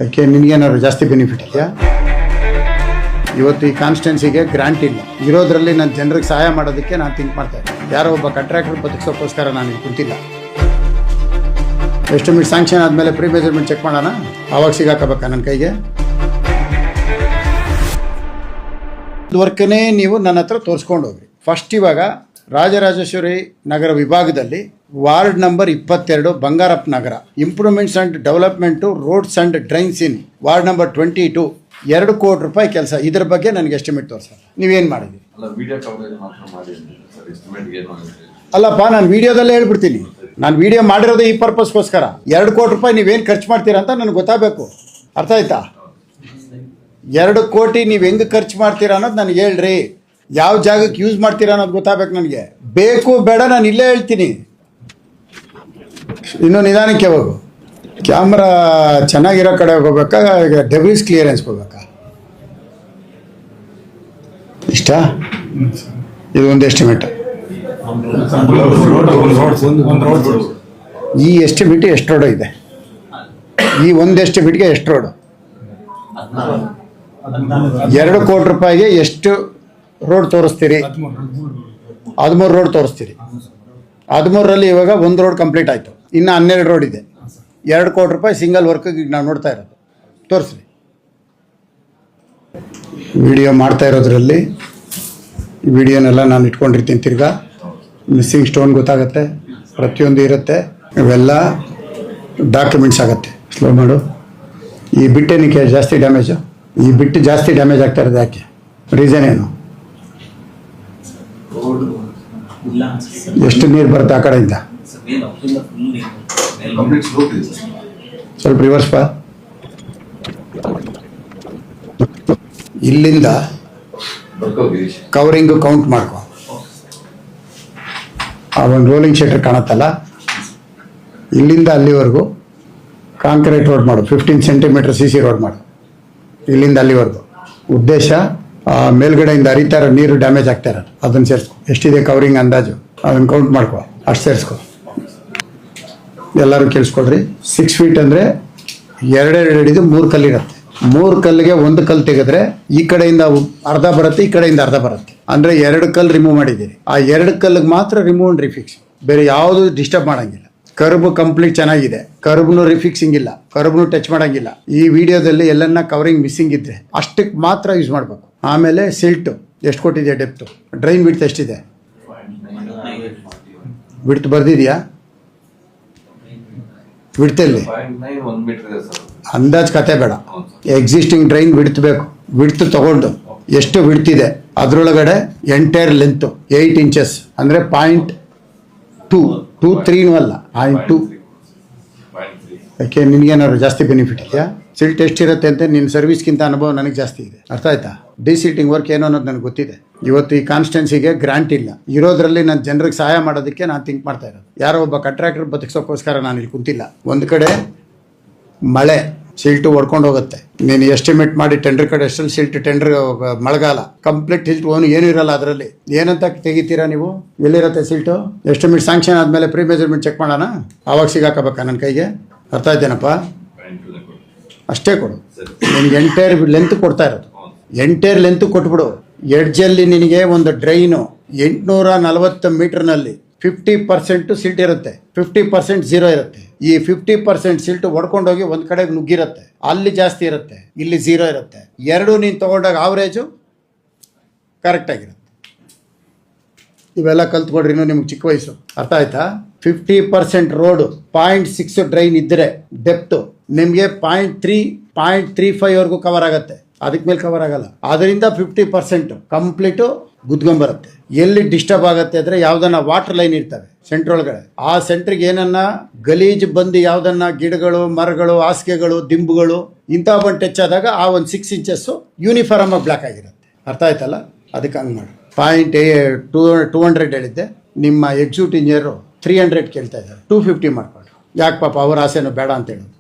ಯಾಕೆ ನಿನಗೇನಾದ್ರು ಜಾಸ್ತಿ ಬೆನಿಫಿಟ್ ಇದೆಯಾ? ಇವತ್ತು ಈ ಕಾನ್ಸ್ಟಿಟ್ಯೂನ್ಸಿಗೆ ಗ್ರಾಂಟ್ ಇಲ್ಲ ಇರೋದ್ರಲ್ಲಿ ನಾನು ಜನರಿಗೆ ಸಹಾಯ ಮಾಡೋದಕ್ಕೆ ನಾನು ಥಿಂಕ್ ಮಾಡ್ತಾ ಇದ್ದೆ. ಯಾರೋ ಒಬ್ಬ ಕಾಂಟ್ರಾಕ್ಟರ್ ಬದುಕಿಸೋಕ್ಕೋಸ್ಕರ ನಾನು ಇಲ್ಲಿ ಕುಂತಿಲ್ಲ. ಎಸ್ಟಿಮೇಟ್ ಸ್ಯಾಂಕ್ಷನ್ ಆದಮೇಲೆ ಪ್ರೀ ಮೆಜರ್ಮೆಂಟ್ ಚೆಕ್ ಮಾಡೋಣ, ಆವಾಗ ಸಿಗಾಕಬೇಕಾ ನನ್ನ ಕೈಗೆ? ವರ್ಕನೇ ನೀವು ನನ್ನ ಹತ್ರ ತೋರಿಸ್ಕೊಂಡು ಹೋಗ್ರಿ. ಫಸ್ಟ್ ಇವಾಗ ರಾಜರಾಜೇಶ್ವರಿ ನಗರ ವಿಭಾಗದಲ್ಲಿ ward number 22 Bangarappa Nagar improvements and development roads and drains in ward number 22 2 ಕೋಟಿ ರೂಪಾಯಿ ಕೆಲಸ. ಇದ್ರ ಬಗ್ಗೆ ನನಗೆ ಎಸ್ಟಿಮೇಟ್ ತೋರಿಸಲ್ಲ. ನೀವೇನು ಮಾಡಿದ್ರಿ? ಅಲ್ಲಪ್ಪ, ನಾನು ವಿಡಿಯೋದಲ್ಲೇ ಹೇಳ್ಬಿಡ್ತೀನಿ. ನಾನು ವಿಡಿಯೋ ಮಾಡಿರೋದೇ ಈ ಪರ್ಪಸ್ಗೋಸ್ಕರ. 2 ಕೋಟಿ ರೂಪಾಯಿ ನೀವೇನು ಖರ್ಚು ಮಾಡ್ತೀರಾ ಅಂತ ನನಗೆ ಗೊತ್ತಾಗಬೇಕು. ಅರ್ಥ ಆಯ್ತಾ? 2 ಕೋಟಿ ನೀವು ಹೆಂಗೆ ಖರ್ಚು ಮಾಡ್ತೀರಾ ಅನ್ನೋದು ನನಗೆ ಹೇಳ್ರಿ. ಯಾವ ಜಾಗಕ್ಕೆ ಯೂಸ್ ಮಾಡ್ತೀರಾ ಅನ್ನೋದು ಗೊತ್ತಾಗಬೇಕು ನನಗೆ. ಬೇಕು ಬೇಡ ನಾನು ಇಲ್ಲೇ ಹೇಳ್ತೀನಿ. ಇನ್ನೂ ನಿಧಾನಕ್ಕೆ ಹೋಗು. ಕ್ಯಾಮ್ರಾ ಚೆನ್ನಾಗಿರೋ ಕಡೆ ಹೋಗ್ಬೇಕಾ, ಈಗ ಡೆಬ್ರಿಸ್ ಕ್ಲಿಯರೆನ್ಸ್ ಹೋಗ್ಬೇಕಾ? ಇಷ್ಟ ಇದು ಒಂದು ಎಸ್ಟಿಮೇಟ್. ಈ ಎಸ್ಟಿಮೇಟ್ ಎಷ್ಟು ರೋಡ್ ಇದೆ? ಈ ಒಂದು ಎಸ್ಟಿಮೇಟ್ಗೆ ಎಷ್ಟು ರೋಡ್? 2 ಕೋಟಿ ರೂಪಾಯಿಗೆ ಎಷ್ಟು ರೋಡ್ ತೋರಿಸ್ತೀರಿ? 13 ರೋಡ್ ತೋರಿಸ್ತೀರಿ. 13ರಲ್ಲಿ ಇವಾಗ 1 ರೋಡ್ ಕಂಪ್ಲೀಟ್ ಆಯಿತು, ಇನ್ನು 12 ರೋಡ್ ಇದೆ. 2 ಕೋಟಿ ರೂಪಾಯಿ ಸಿಂಗಲ್ ವರ್ಕಿಗೆ ನಾವು ನೋಡ್ತಾ ಇರೋದು. ತೋರಿಸ್ರಿ. ವಿಡಿಯೋ ಮಾಡ್ತಾ ಇರೋದ್ರಲ್ಲಿ ವಿಡಿಯೋನೆಲ್ಲ ನಾನು ಇಟ್ಕೊಂಡಿರ್ತೀನಿ. ತಿರ್ಗಾ ಮಿಸ್ಸಿಂಗ್ ಸ್ಟೋನ್ ಗೊತ್ತಾಗತ್ತೆ, ಪ್ರತಿಯೊಂದು ಇರುತ್ತೆ, ಇವೆಲ್ಲ ಡಾಕ್ಯುಮೆಂಟ್ಸ್ ಆಗುತ್ತೆ. ಸ್ಲೋ ಮಾಡು. ಈ ಬಿಟ್ಟೇನಕ್ಕೆ ಜಾಸ್ತಿ ಡ್ಯಾಮೇಜು? ಈ ಬಿಟ್ಟು ಜಾಸ್ತಿ ಡ್ಯಾಮೇಜ್ ಆಗ್ತಾ ಇರೋದು ಯಾಕೆ? ರೀಸನ್ ಏನು? ಎಷ್ಟು ನೀರು ಬರುತ್ತೆ ಆ ಕಡೆಯಿಂದ? ಸ್ವಲ್ಪ ರಿವರ್ಸ್ ಬಾ. ಇಲ್ಲಿಂದ ಕವರಿಂಗು ಕೌಂಟ್ ಮಾಡ್ಕೊ. ಆ ಒಂದು ರೋಲಿಂಗ್ ಶಟರ್ ಕಾಣತ್ತಲ್ಲ, ಇಲ್ಲಿಂದ ಅಲ್ಲಿವರೆಗೂ ಕಾಂಕ್ರೀಟ್ ರೋಡ್ ಮಾಡು. 15 ಸೆಂಟಿಮೀಟರ್ CC ರೋಡ್ ಮಾಡು. ಇಲ್ಲಿಂದ ಅಲ್ಲಿವರೆಗೂ. ಉದ್ದೇಶ ಮೇಲ್ಗಡೆಯಿಂದ ಹರಿತಾ ಇರೋ ನೀರು ಡ್ಯಾಮೇಜ್ ಆಗ್ತಾ ಇರೋದು, ಅದನ್ನು ಸೇರಿಸ್ಕೊ. ಎಷ್ಟಿದೆ ಕವರಿಂಗ್ ಅಂದಾಜು ಅದನ್ನು ಕೌಂಟ್ ಮಾಡ್ಕೊ, ಅಷ್ಟು ಸೇರಿಸ್ಕೊ. ಎಲ್ಲರೂ ಕೇಳಿಸ್ಕೊಡ್ರಿ. 6 ಫೀಟ್ ಅಂದರೆ 2 ಹಿಡಿದು 3 ಕಲ್ಲಿರುತ್ತೆ. 3 ಕಲ್ಲಿಗೆ 1 ಕಲ್ಲು ತೆಗೆದ್ರೆ ಈ ಕಡೆಯಿಂದ ಅರ್ಧ ಬರುತ್ತೆ, ಈ ಕಡೆಯಿಂದ ಅರ್ಧ ಬರುತ್ತೆ. ಅಂದರೆ 2 ಕಲ್ಲು ರಿಮೂವ್ ಮಾಡಿದ್ದೀರಿ. ಆ 2 ಕಲ್ಲಿಗೆ ಮಾತ್ರ ರಿಮೂವ್ ಅಂಡ್ ರಿಫಿಕ್ಸ್, ಬೇರೆ ಯಾವುದು ಡಿಸ್ಟರ್ಬ್ ಮಾಡೋಂಗಿಲ್ಲ. ಕರ್ಬ್ ಕಂಪ್ಲೀಟ್ ಚೆನ್ನಾಗಿದೆ, ಕರ್ಬ್ನು ರಿಫಿಕ್ಸಿಂಗ್ ಇಲ್ಲ, ಕರ್ಬ್ನು ಟಚ್ ಮಾಡೋಂಗಿಲ್ಲ. ಈ ವಿಡಿಯೋದಲ್ಲಿ ಎಲ್ಲನ್ನ ಕವರಿಂಗ್ ಮಿಸ್ಸಿಂಗ್ ಇದ್ರೆ ಅಷ್ಟಕ್ಕೆ ಮಾತ್ರ ಯೂಸ್ ಮಾಡಬೇಕು. ಆಮೇಲೆ ಸಿಲ್ಟು ಎಷ್ಟು ಕೊಟ್ಟಿದೆ, ಡೆಪ್ತು, ಡ್ರೈನ್ ಬಿಡ್ತು ಎಷ್ಟಿದೆ, ಬಿಡ್ತು ಬರ್ದಿದೆಯಾ? ಬಿಡ್ತಲ್ಲಿ ಅಂದಾಜು ಕತೆ ಬೇಡ. ಎಕ್ಸಿಸ್ಟಿಂಗ್ ಡ್ರೈನ್ ಬಿಡ್ತಬೇಕು. ಬಿಡ್ತು ತಗೊಂಡು ಎಷ್ಟು ಬಿಡ್ತಿದೆ ಅದರೊಳಗಡೆ ಎಂಟೈರ್ ಲೆಂತ್ 8 ಇಂಚಸ್ ಅಂದರೆ 0.223 ಅಲ್ಲ 0.2. ಯಾಕೆ ನಿನಗೇನಾದ್ರು ಜಾಸ್ತಿ ಬೆನಿಫಿಟ್ ಇದೆಯಾ? ಸಿಲ್ಟ್ ಎಷ್ಟಿರುತ್ತೆ ಅಂತ ನಿನ್ನ ಸರ್ವಿಸ್ಗಿಂತ ಅನುಭವ ನನಗೆ ಜಾಸ್ತಿ ಇದೆ. ಅರ್ಥ ಆಯ್ತಾ? ಡಿಸಿಲ್ಟಿಂಗ್ ವರ್ಕ್ ಏನು ಅನ್ನೋದು ನನಗೆ ಗೊತ್ತಿದೆ. ಇವತ್ತು ಈ ಕಾನ್ಸ್ಟಿಟ್ಯೂನ್ಸಿಗೆ ಗ್ರಾಂಟ್ ಇಲ್ಲ ಇರೋದ್ರಲ್ಲಿ ನಾನು ಜನರಿಗೆ ಸಹಾಯ ಮಾಡೋದಕ್ಕೆ ನಾನು ಥಿಂಕ್ ಮಾಡ್ತಾ ಇರೋದು. ಯಾರೋ ಒಬ್ಬ ಕಾಂಟ್ರಾಕ್ಟರ್ ಬದುಕಿಸೋಕ್ಕೋಸ್ಕರ ನಾನು ಇಲ್ಲಿ ಕುಂತಿಲ್ಲ. ಒಂದು ಕಡೆ ಮಳೆ ಸಿಲ್ಟು ಹೊಡ್ಕೊಂಡು ಹೋಗುತ್ತೆ. ನೀನು ಎಸ್ಟಿಮೇಟ್ ಮಾಡಿ ಟೆಂಡರ್ ಕಡೆ ಎಷ್ಟಲ್ಲಿ ಸಿಲ್ಟ್ ಟೆಂಡರ್ ಮಳೆಗಾಲ ಕಂಪ್ಲೀಟ್ ಸಿಲ್ಟ್ ಏನೂ ಇರಲ್ಲ. ಅದರಲ್ಲಿ ಏನಂತ ತೆಗಿತೀರಾ ನೀವು? ಎಲ್ಲಿರುತ್ತೆ ಸಿಲ್ಟು? ಎಸ್ಟಿಮೇಟ್ ಸ್ಯಾಂಕ್ಷನ್ ಆದಮೇಲೆ ಪ್ರೀ ಮೆಜರ್ಮೆಂಟ್ ಚೆಕ್ ಮಾಡೋಣ, ಆವಾಗ ಸಿಗಾಕಬೇಕಾ ನನ್ನ ಕೈಗೆ? ಅರ್ಥ ಆಯ್ತೇನಪ್ಪ? ಅಷ್ಟೇ ಕೊಡು. ನಿನಗೆ ಎಂಟೈರ್ ಲೆಂತ್ ಕೊಡ್ತಾ ಇರೋದು. ಎಂಟೈರ್ ಲೆಂತ್ ಕೊಟ್ಬಿಡು. ಎಡ್ಜಲ್ಲಿ ನಿನಗೆ ಒಂದು ಡ್ರೈನು 840 ಮೀಟರ್ನಲ್ಲಿ 50% ಸಿಲ್ಟ್ ಇರುತ್ತೆ, 50% ಝೀರೋ ಇರುತ್ತೆ. ಈ 50% ಸಿಲ್ಟ್ ಹೊಡ್ಕೊಂಡೋಗಿ ಒಂದು ಕಡೆಗೆ ನುಗ್ಗಿರುತ್ತೆ, ಅಲ್ಲಿ ಜಾಸ್ತಿ ಇರುತ್ತೆ, ಇಲ್ಲಿ ಝೀರೋ ಇರುತ್ತೆ. ಎರಡೂ ನೀನು ತೊಗೊಂಡಾಗ ಆವ್ರೇಜು ಕರೆಕ್ಟಾಗಿರುತ್ತೆ. ಇವೆಲ್ಲ ಕಲ್ತ್ಕೊಡ್ರಿ, ಇನ್ನೂ ನಿಮ್ಗೆ ಚಿಕ್ಕ ವಯಸ್ಸು. ಅರ್ಥ ಆಯ್ತಾ? 50% ರೋಡು 0.6 ಡ್ರೈನ್ ಇದ್ದರೆ ಡೆಪ್ತು ನಿಮಗೆ 0.35ವರೆಗೂ ಕವರ್ ಆಗುತ್ತೆ. ಅದಕ್ಕೆ ಮೇಲೆ ಕವರ್ ಆಗಲ್ಲ. ಅದರಿಂದ 50% ಕಂಪ್ಲೀಟು ಗುದ್ಕೊಂಬರುತ್ತೆ. ಎಲ್ಲಿ ಡಿಸ್ಟರ್ಬ್ ಆಗುತ್ತೆ ಅಂದರೆ ಯಾವುದನ್ನ ವಾಟರ್ ಲೈನ್ ಇರ್ತವೆ ಸೆಂಟ್ರ್ ಒಳಗಡೆ, ಆ ಸೆಂಟ್ರಿಗೆ ಏನನ್ನ ಗಲೀಜು ಬಂದು ಯಾವುದನ್ನ ಗಿಡಗಳು, ಮರಗಳು, ಹಾಸಿಗೆಗಳು, ದಿಂಬುಗಳು ಇಂಥ ಬಂದು ಟಚ್ ಆದಾಗ ಆ ಒಂದು 6 ಇಂಚಸ್ಸು ಯೂನಿಫಾರ್ಮ್ ಆಗಿ ಬ್ಲಾಕ್ ಆಗಿರುತ್ತೆ. ಅರ್ಥ ಆಯ್ತಲ್ಲ? ಅದಕ್ಕೆ ಹಂಗೆ ಮಾಡಿ. 200 ಹೇಳಿದ್ದೆ, ನಿಮ್ಮ ಎಕ್ಸಿಕ್ಯೂಟಿವ್ ಇಂಜಿನಿಯರು 300 ಕೇಳ್ತಾ ಇದ್ದಾರೆ. 250 ಮಾಡ್ಕೊಂಡು. ಯಾಕೆ ಪಾಪ ಅವ್ರ ಆಸೆನೂ ಬೇಡ ಅಂತ ಹೇಳೋದು.